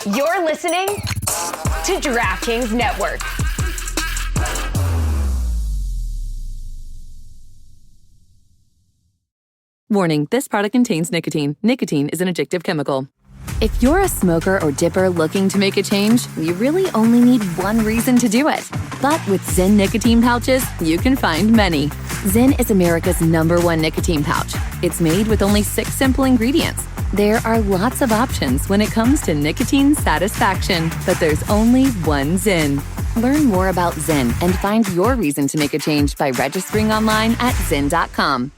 You're listening to DraftKings Network. Warning, this product contains nicotine. Nicotine is an addictive chemical. If you're a smoker or dipper looking to make a change, you really only need one reason to do it. But with Zyn nicotine pouches, you can find many. Zyn is America's #1 nicotine pouch. It's made with only 6 simple ingredients. There are lots of options when it comes to nicotine satisfaction, but there's only one Zyn. Learn more about Zyn and find your reason to make a change by registering online at Zyn.com.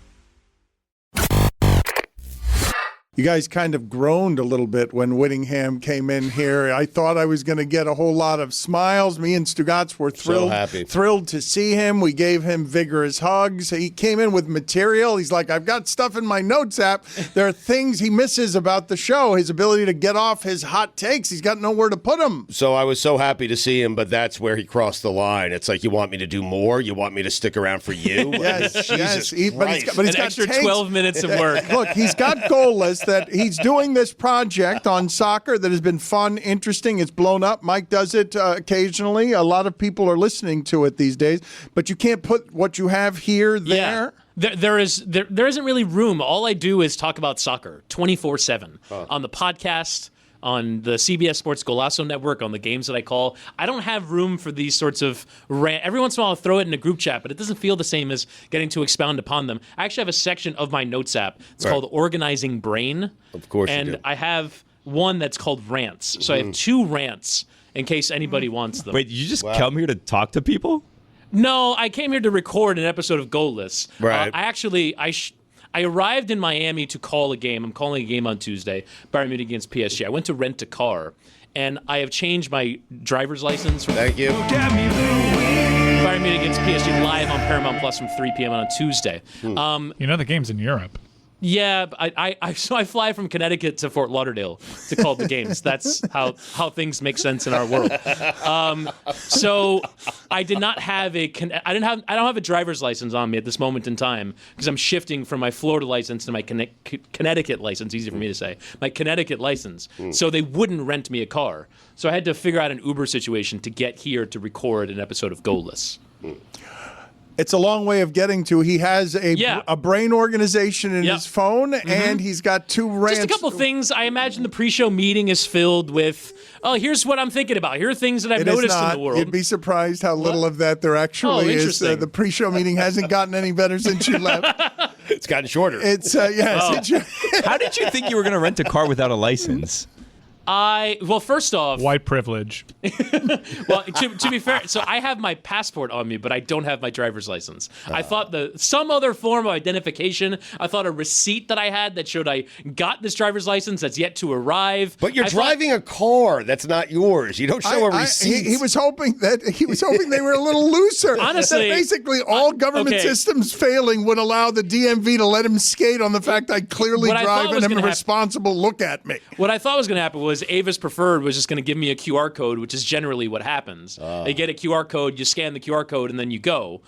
You guys kind of groaned a little bit when Wittyngham came in here. I thought I was going to get a whole lot of smiles. Me and Stugotz were thrilled to see him. We gave him vigorous hugs. He came in with material. He's like, I've got stuff in my notes app. There are things he misses about the show, his ability to get off his hot takes. He's got nowhere to put them. So I was so happy to see him, but that's where he crossed the line. It's like, you want me to do more? You want me to stick around for you? Yes, Jesus yes. But he's an extra 12 minutes of work. Look, he's got goal lists that he's doing this project on soccer that has been fun, interesting. It's blown up. Mike does it occasionally. A lot of people are listening to it these days. But you can't put what you have here there. Yeah. There isn't really room. All I do is talk about soccer 24/7 on the podcast, on the CBS Sports Golazo Network, on the games that I call. I don't have room for these sorts of every once in a while I'll throw it in a group chat, but it doesn't feel the same as getting to expound upon them. I actually have a section of my notes app. It's called Organizing Brain. Of course you and do. I have one that's called Rants. So I have 2 rants in case anybody wants them. Wait, you just come here to talk to people? No, I came here to record an episode of Goalless. Right. I arrived in Miami to call a game. I'm calling a game on Tuesday, Bayern Munich against PSG. I went to rent a car, and I have changed my driver's license. Thank you. Bayern Munich against PSG live on Paramount Plus from 3 p.m. on Tuesday. The game's in Europe. Yeah, so I fly from Connecticut to Fort Lauderdale to call the games. That's how things make sense in our world. So I did not have I don't have a driver's license on me at this moment in time because I'm shifting from my Florida license to my Connecticut license. Easy for me to say. My Connecticut license. So they wouldn't rent me a car. So I had to figure out an Uber situation to get here to record an episode of Goalless. It's a long way of getting to. He has a brain organization in his phone, and he's got 2 rants. Just a couple things. I imagine the pre-show meeting is filled with, here's what I'm thinking about. Here are things that I've noticed in the world. You'd be surprised how little of that there actually is. The pre-show meeting hasn't gotten any better since you left. It's gotten shorter. It's, yes. How did you think you were going to rent a car without a license? First off, White privilege. well, to be fair, so I have my passport on me, but I don't have my driver's license. I thought some other form of identification. I thought a receipt that I had that showed I got this driver's license that's yet to arrive. But you're driving a car that's not yours. You don't show a receipt. He was hoping they were a little looser. Honestly, that basically all government systems failing would allow the DMV to let him skate on the fact I clearly drive and am a responsible look at me. What I thought was going to happen was Avis Preferred was just going to give me a QR code, which is generally what happens. They get a QR code, you scan the QR code, and then you go.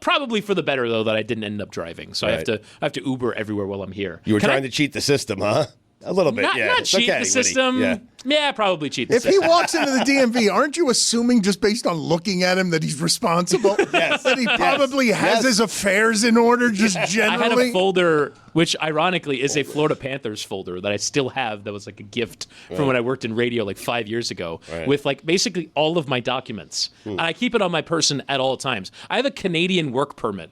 Probably for the better, though, that I didn't end up driving. So I have to Uber everywhere while I'm here. You were trying to cheat the system, huh? A little bit, Not cheat the system. Yeah, probably cheat the system. If he walks into the DMV, aren't you assuming just based on looking at him that he's responsible? Yes. That he probably has his affairs in order just generally? I had a folder, which ironically is a Florida Panthers folder that I still have that was like a gift from when I worked in radio like 5 years ago with like basically all of my documents. And I keep it on my person at all times. I have a Canadian work permit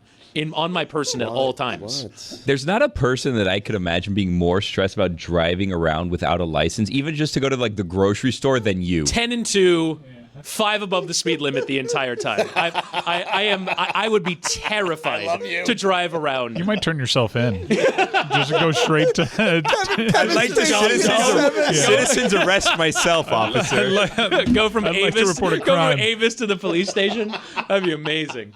on my person at all times. What? There's not a person that I could imagine being more stressed about driving around without a license, even just to go to like the grocery store, than you. 10 and 2. 5 above the speed limit the entire time. I would be terrified to drive around. You might turn yourself in. Just go straight to I'd like to citizens arrest myself, officer. Go from I'd like to report a crime. Avis to the police station. That'd be amazing.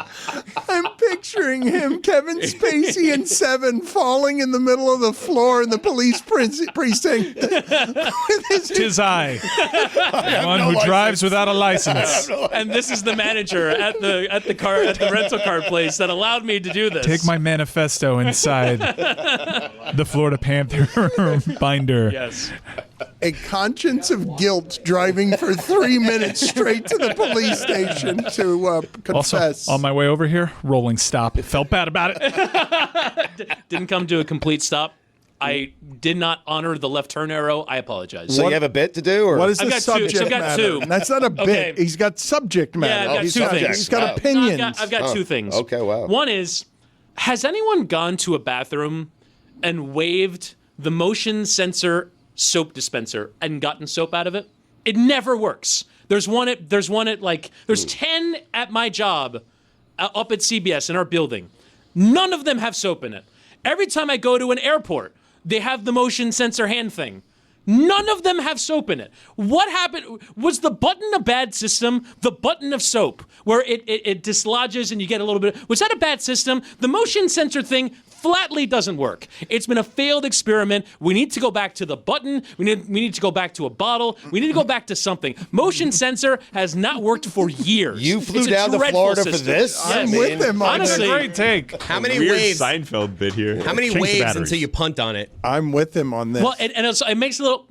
I'm picturing him, Kevin Spacey in 7, falling in the middle of the floor in the police precinct. Tis I, one who drives without a license. And this is the manager at the rental car place that allowed me to do this. Take my manifesto inside the Florida Panther binder. Yes. a conscience of guilt driving for 3 minutes straight to the police station to confess. Also, on my way over here, rolling stop. Felt bad about it. Didn't come to a complete stop. I did not honor the left turn arrow. I apologize. So you have a bit to do? Or? What is I've the got subject two. I've got matter? two. That's not a bit. Okay. He's got subject matter. I've got two things. He's got opinions. I've got two things. Okay, wow. One is, has anyone gone to a bathroom and waved the motion sensor soap dispenser and gotten soap out of it? It never works. There's 10 at my job up at CBS in our building. None of them have soap in it. Every time I go to an airport, they have the motion sensor hand thing. None of them have soap in it. What happened? Was the button a bad system? The button of soap, where it dislodges and you get a little bit. Was that a bad system? The motion sensor thing flatly doesn't work. It's been a failed experiment. We need to go back to the button. We need to go back to a bottle. We need to go back to something. Motion sensor has not worked for years. You flew down to Florida for this? Yes. I'm with him on Honestly, that. Great take. How many Weird waves? Seinfeld bit here. How many Change the waves batteries. until you punt on it? I'm with him on this. well, and it makes a little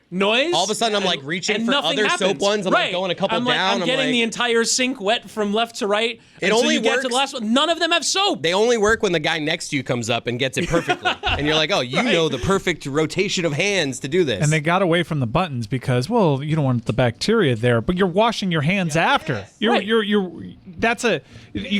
noise. All of a sudden, I'm like reaching and for nothing other happens. soap ones. I'm like going a couple I'm like, down. I'm getting the entire sink wet from left to right. It until only you get to the works- last one. None of them have soap. They only work when the guy next to you comes up and gets it perfectly. And you're like, oh, you know the perfect rotation of hands to do this. And they got away from the buttons because, well, you don't want the bacteria there, but you're washing your hands after. You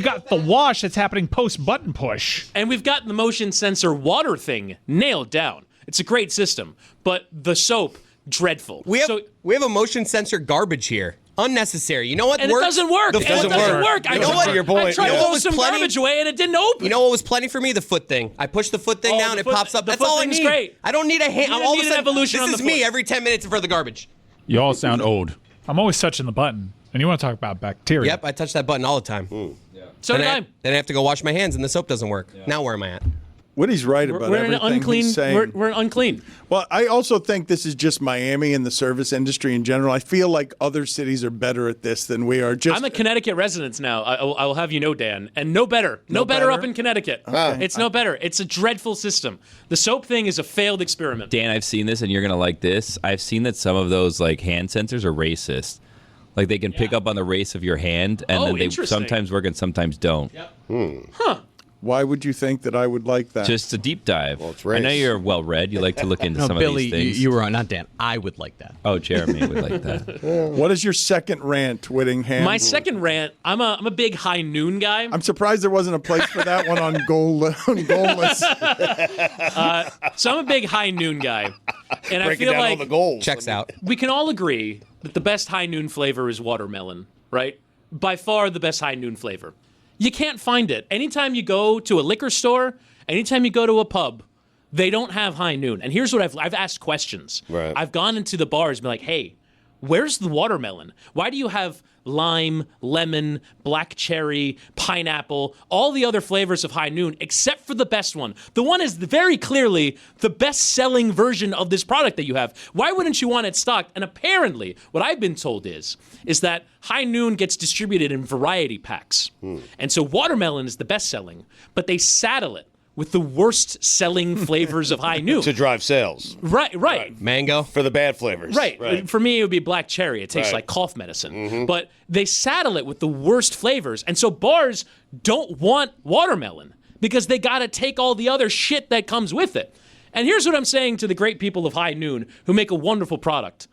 got the wash that's happening post button push. And we've got the motion sensor water thing nailed down. It's a great system, but the soap, dreadful. we have a motion sensor garbage here. Unnecessary. You know what and works? it doesn't work. It doesn't work. You know what? To your point. I tried You know to what throw was some plenty? garbage away and it didn't open. You know what was plenty for me? The foot thing. I push the foot thing down, the it foot- pops up. the That's foot all I thing's need. great. I don't need a hand. You don't All of need a an sudden, evolution this on is the me foot. every 10 minutes for the garbage. You all sound old. I'm always touching the button, and you want to talk about bacteria. Yep, I touch that button all the time. So did I. Then I have to go wash my hands and the soap doesn't work. Now where am I at? Woody's right about We're an everything unclean. he's saying. We're unclean. Well, I also think this is just Miami and the service industry in general. I feel like other cities are better at this than we are. I'm a Connecticut resident now. I will have you know, Dan, and no better. No better up in Connecticut. It's no better. It's a dreadful system. The soap thing is a failed experiment. Dan, I've seen this, and you're gonna like this. I've seen that some of those like hand sensors are racist. Like they can pick up on the race of your hand, and then they interesting. sometimes work and sometimes don't. Why would you think that I would like that? Just a deep dive. Well, it's I know race. you're well read. You like to look into some Billy, of these things. you were on, not Dan. I would like that. Oh, Jeremy would like that. What is your second rant, Wittyngham? My second rant. I'm a big high noon guy. I'm surprised there wasn't a place for that one on Goalless. So I'm a big high noon guy, and I Breaking feel down all like the goals. Checks out. we can all agree that the best high noon flavor is watermelon, right? By far the best high noon flavor. You can't find it. Anytime you go to a liquor store, anytime you go to a pub, they don't have high noon. And here's what I've asked questions. Right. I've gone into the bars and been like, hey, where's the watermelon? Why do you have lime, lemon, black cherry, pineapple, all the other flavors of high noon, except for the best one? The one is very clearly the best-selling version of this product that you have. Why wouldn't you want it stocked? And apparently, what I've been told is that high noon gets distributed in variety packs. And so watermelon is the best-selling, but they saddle it with the worst-selling flavors of high noon. To drive sales. Right. Mango. For the bad flavors. Right. For me, it would be black cherry. It tastes like cough medicine. But they saddle it with the worst flavors. And so bars don't want watermelon because they got to take all the other shit that comes with it. And here's what I'm saying to the great people of High Noon who make a wonderful product.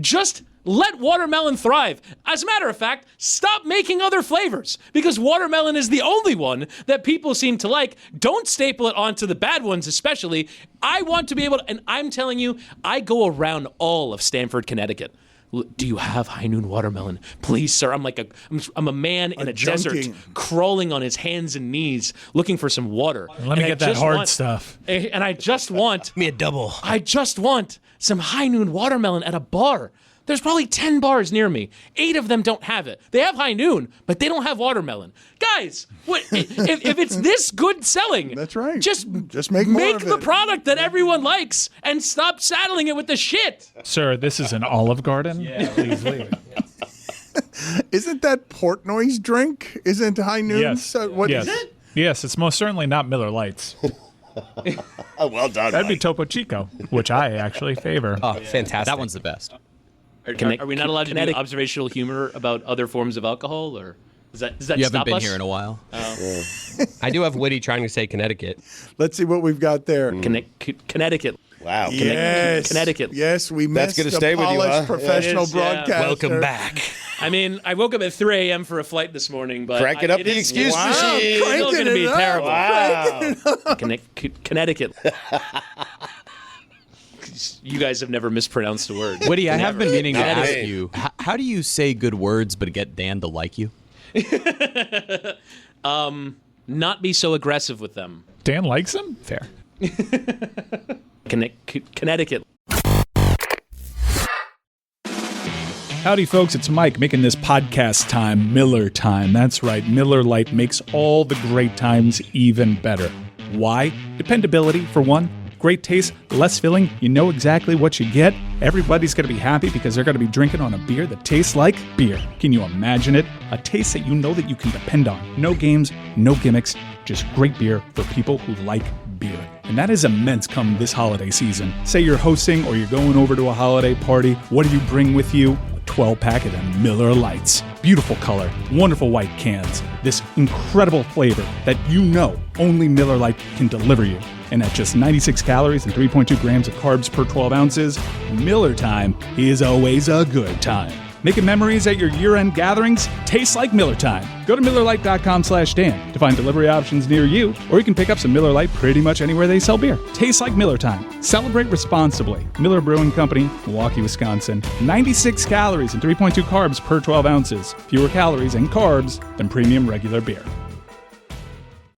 Just let watermelon thrive. As a matter of fact, stop making other flavors because watermelon is the only one that people seem to like. Don't staple it onto the bad ones, especially. I want to be able to, and I'm telling you, I go around all of Stamford, Connecticut. Do you have high noon watermelon? Please, sir. I'm a man in a desert crawling on his hands and knees looking for some water. Let me get that hard stuff. And I just want Me a double. I just want some high noon watermelon at a bar. There's probably 10 bars near me. 8 of them don't have it. They have high noon, but they don't have watermelon. Guys, if it's this good selling, That's right. Just make more of the it. product that everyone likes and stop saddling it with the shit. Sir, this is an Olive Garden. Yeah. Please leave it. Isn't that Portnoy's drink? Isn't high noon? Yes. So what is yes. it? Yes, it's most certainly not Miller Lights. Well done. That'd be Mike. Topo Chico, which I actually favor. Oh, fantastic. That one's the best. Are we not allowed to do observational humor about other forms of alcohol, or does that You stop haven't been us? here in a while. I do have Witty trying to say Connecticut. Let's see what we've got there. Connecticut. Wow. Yes. Connecticut. Yes, we That's missed gonna a stay with you, polished huh? professional It is, yeah. broadcaster. Welcome back. I mean, I woke up at 3 a.m. for a flight this morning, but Cranking up it the is- excuse wow, machine. It's still Cranking going to be it up. terrible. Wow. Connecticut. You guys have never mispronounced a word. Witty, I have been meaning to Not ask me. you, how do you say good words but get Dan to like you? Not be so aggressive with them. Dan likes him? Fair. Connecticut. Howdy, folks. It's Mike making this podcast time Miller time. That's right. Miller Lite makes all the great times even better. Why? Dependability, for one. Great taste, less filling. You know exactly what you get. Everybody's going to be happy because they're going to be drinking on a beer that tastes like beer. Can you imagine it? A taste that you know that you can depend on. No games, no gimmicks, just great beer for people who like beer. And that is immense come this holiday season. Say you're hosting or you're going over to a holiday party. What do you bring with you? 12-pack of them Miller Lights. Beautiful color, wonderful white cans. This incredible flavor that you know only Miller Lite can deliver you. And at just 96 calories and 3.2 grams of carbs per 12 ounces, Miller time is always a good time. Making memories at your year-end gatherings tastes like Miller time. Go to MillerLite.com/Dan to find delivery options near you, or you can pick up some Miller Lite pretty much anywhere they sell beer. Tastes like Miller time. Celebrate responsibly. Miller Brewing Company, Milwaukee, Wisconsin. 96 calories and 3.2 carbs per 12 ounces. Fewer calories and carbs than premium regular beer.